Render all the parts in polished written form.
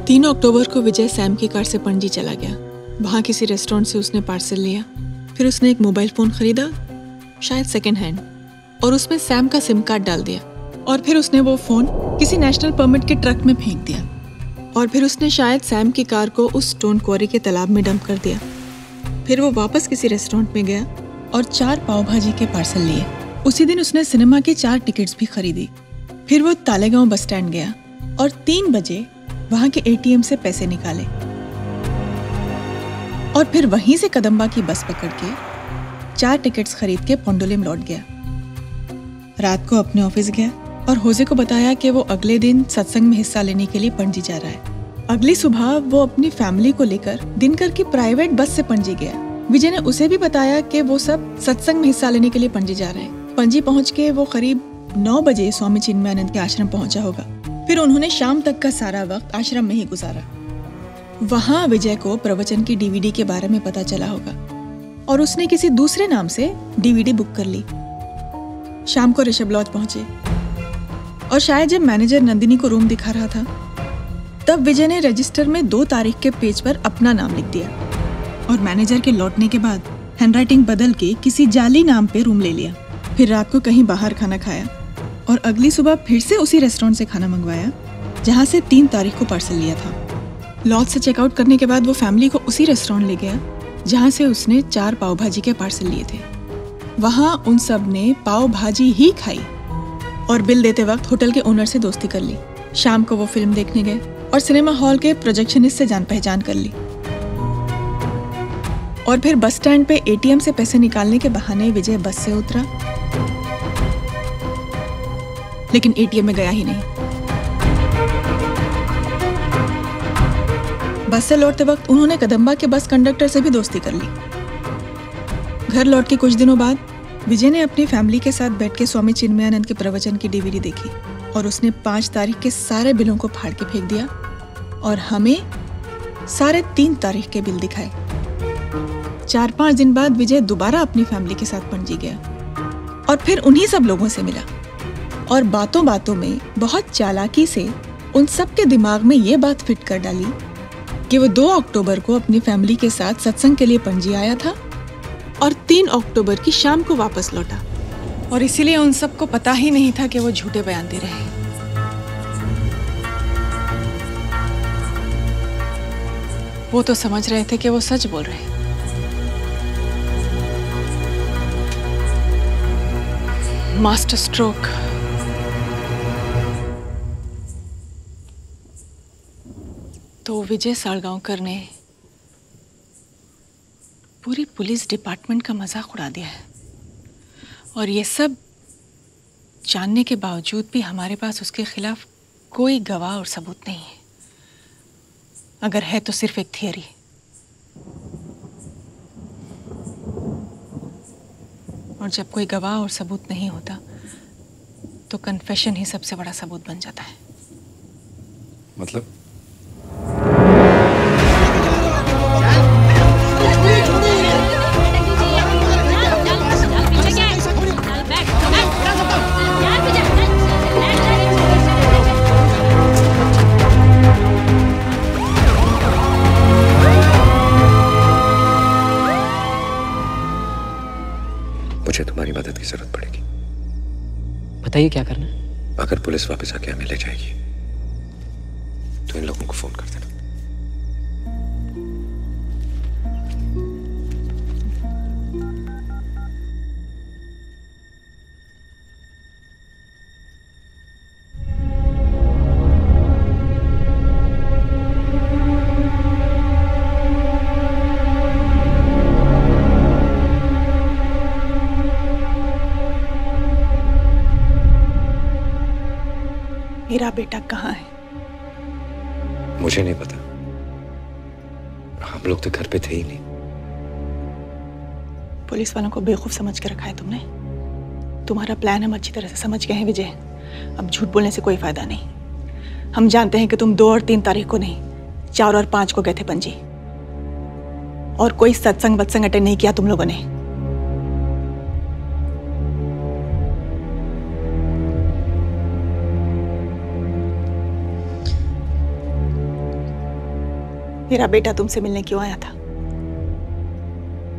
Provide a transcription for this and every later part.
3 अक्टूबर को विजय सैम की कार से पणजी चला गया। वहाँ किसी रेस्टोरेंट से उसने पार्सल लिया। फिर उसने एक मोबाइल फ़ोन खरीदा, शायद सेकेंड हैंड, और उसमें सैम का सिम कार्ड डाल दिया। और फिर उसने वो फ़ोन किसी नेशनल परमिट के ट्रक में फेंक दिया। और फिर उसने शायद सैम की कार को उस स्टोन क्वारी के तालाब में डंप कर दिया। फिर वो वापस किसी रेस्टोरेंट में गया और 4 पाव भाजी के पार्सल लिए। उसी दिन उसने सिनेमा की 4 टिकट्स भी खरीदी। फिर वो तालेगांव बस स्टैंड गया और 3 बजे वहाँ के एटीएम से पैसे निकाले और फिर वहीं से कदम्बा की बस पकड़ के 4 टिकट्स खरीद के पोंडोलिम लौट गया। रात को अपने ऑफिस गया और होजे को बताया कि वो अगले दिन सत्संग में हिस्सा लेने के लिए पणजी जा रहा है। अगली सुबह वो अपनी फैमिली को लेकर दिनकर की प्राइवेट बस से पणजी गया। विजय ने उसे भी बताया कि वो सब सत्संग में हिस्सा लेने के लिए पणजी जा रहे हैं। पणजी पहुंच के वो करीब 9 बजे स्वामी चिन्मयानंद के आश्रम पहुंचा होगा। फिर उन्होंने शाम तक का सारा वक्त आश्रम में ही गुजारा। वहाँ विजय को प्रवचन की डीवीडी के बारे में पता चला होगा और उसने किसी दूसरे नाम से डीवीडी बुक कर ली। शाम को ऋषभ लॉज पहुंचे और शायद जब मैनेजर नंदिनी को रूम दिखा रहा था तब विजय ने रजिस्टर में 2 तारीख के पेज पर अपना नाम लिख दिया और मैनेजर के लौटने के बाद हैंडराइटिंग बदल के किसी जाली नाम पे रूम ले लिया। फिर रात को कहीं बाहर खाना खाया और अगली सुबह फिर से उसी रेस्टोरेंट से खाना मंगवाया जहाँ से 3 तारीख को पार्सल लिया था। लॉज से चेकआउट करने के बाद वो फैमिली को उसी रेस्टोरेंट ले गया जहाँ से उसने 4 पाव भाजी के पार्सल लिए थे। वहाँ उन सब ने पाव भाजी ही खाई और बिल देते वक्त होटल के ओनर से दोस्ती कर ली। शाम को वो फिल्म देखने गए और सिनेमा हॉल के प्रोजेक्शनिस्ट से जान पहचान कर ली और फिर बस स्टैंड पे एटीएम से पैसे निकालने के बहाने विजय बस से उतरा, लेकिन एटीएम में गया ही नहीं। बस से लौटते वक्त उन्होंने कदम्बा के बस कंडक्टर से भी दोस्ती कर ली। घर लौट के कुछ दिनों बाद विजय ने अपनी फैमिली के साथ बैठ के स्वामी चिन्मयानंद के प्रवचन की डीवीडी देखी और उसने 5 तारीख के सारे बिलों को फाड़ के फेंक दिया और हमें सारे 3 तारीख के बिल दिखाए। 4-5 दिन बाद विजय दोबारा अपनी फैमिली के साथ पणजी गया और फिर उन्हीं सब लोगों से मिला और बातों बातों में बहुत चालाकी से उन सब के दिमाग में ये बात फिट कर डाली कि वो 2 अक्टूबर को अपनी फैमिली के साथ सत्संग के लिए पणजी आया था और 3 अक्टूबर की शाम को वापस लौटा और इसीलिए उन सबको पता ही नहीं था कि वो झूठे बयान दे रहे हैं। वो तो समझ रहे थे कि वो सच बोल रहे हैं। Master stroke. तो विजय सालगांवकर ने पूरी पुलिस डिपार्टमेंट का मजाक उड़ा दिया है और ये सब जानने के बावजूद भी हमारे पास उसके खिलाफ कोई गवाह और सबूत नहीं है। अगर है तो सिर्फ एक थियरी। और जब कोई गवाह और सबूत नहीं होता तो कन्फेशन ही सबसे बड़ा सबूत बन जाता है। मतलब मुझे तुम्हारी मदद की जरूरत पड़ेगी। बताइए क्या करना है? अगर पुलिस वापस आके हमें ले जाएगी तो इन लोगों को फोन कर देना। मेरा बेटा कहाँ है? मुझे नहीं पता, हम लोग तो घर पे थे ही नहीं। पुलिस वालों को बेवकूफ समझ के रखा है तुमने। तुम्हारा प्लान हम अच्छी तरह से समझ गए हैं विजय। अब झूठ बोलने से कोई फायदा नहीं। हम जानते हैं कि तुम 2 और 3 तारीख को नहीं, 4 और 5 को गए थे पणजी और कोई सत्संग वत्संग अटेंड नहीं किया तुम लोगों ने। मेरा बेटा तुमसे मिलने क्यों आया था?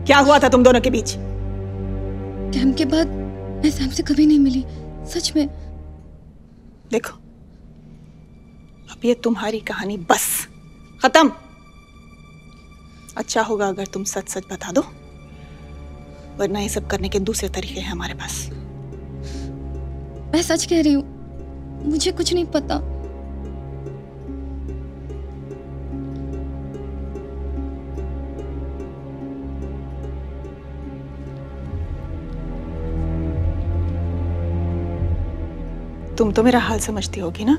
क्या हुआ था तुम दोनों के बीच? कैंप के बाद मैं सैम से कभी नहीं मिली, सच में। देखो, अब ये तुम्हारी कहानी बस खत्म। अच्छा होगा अगर तुम सच सच बता दो, वरना ये सब करने के दूसरे तरीके हैं हमारे पास। मैं सच कह रही हूँ, मुझे कुछ नहीं पता। तुम तो मेरा हाल समझती होगी ना,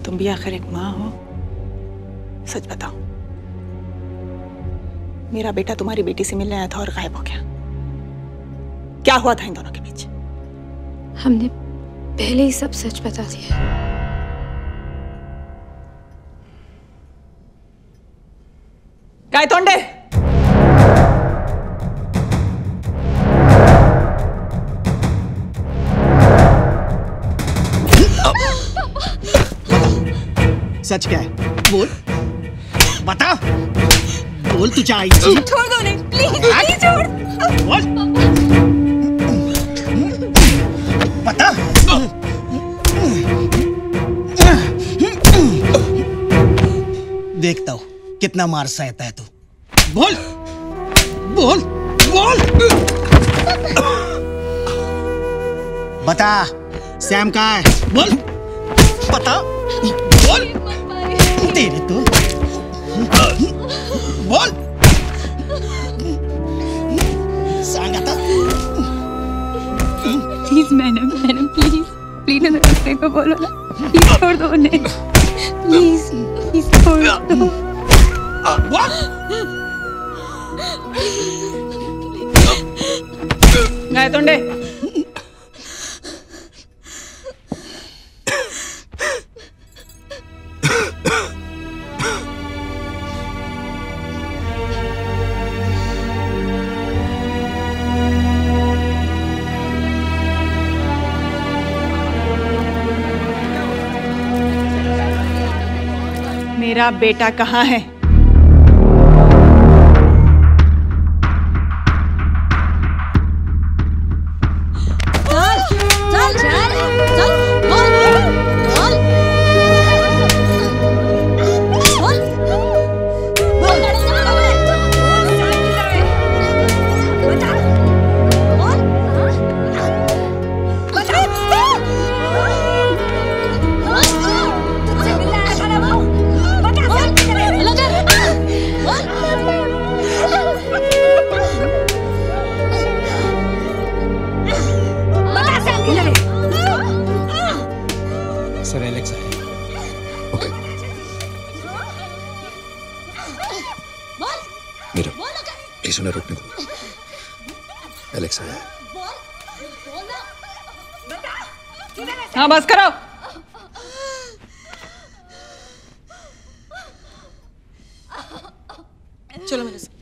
तुम भी आखिर एक माँ हो। सच बताओ, मेरा बेटा तुम्हारी बेटी से मिलने आया था और गायब हो गया। क्या हुआ था इन दोनों के बीच? हमने पहले ही सब सच बता दिया। गायतोंडे, सच क्या है? बोल, बता, बोल तू चाहे। छोड़ दो नहीं, प्लीज छोड़। बोल, बता। देखता हूँ कितना मार सहता है तू। बोल, बोल, बोल। बता, सैम कहाँ है? बोल, बता, बोल। तेरे तो बोल, सांगता। प्लीज मैडम, प्लीज रास्ते को बोलो ना, प्लीज छोड़ दो उन्हें, प्लीज छोड़ दो। गायतोंडे, मेरा बेटा कहाँ है? सर एलेक्स आए। ओके। मीरा, प्लीज उन्हें रोकने को। एलेक्स आया है। हाँ बस करो। चलो मेरे साथ।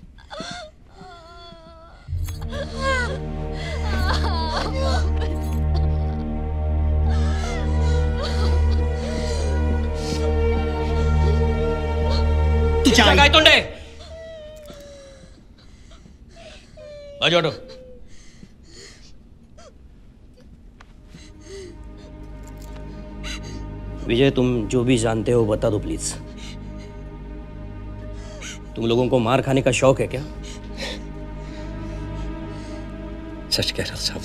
गायतोंडे, आ जाओ। विजय, तुम जो भी जानते हो बता दो प्लीज। तुम लोगों को मार खाने का शौक है क्या? सच कह रहा साहब।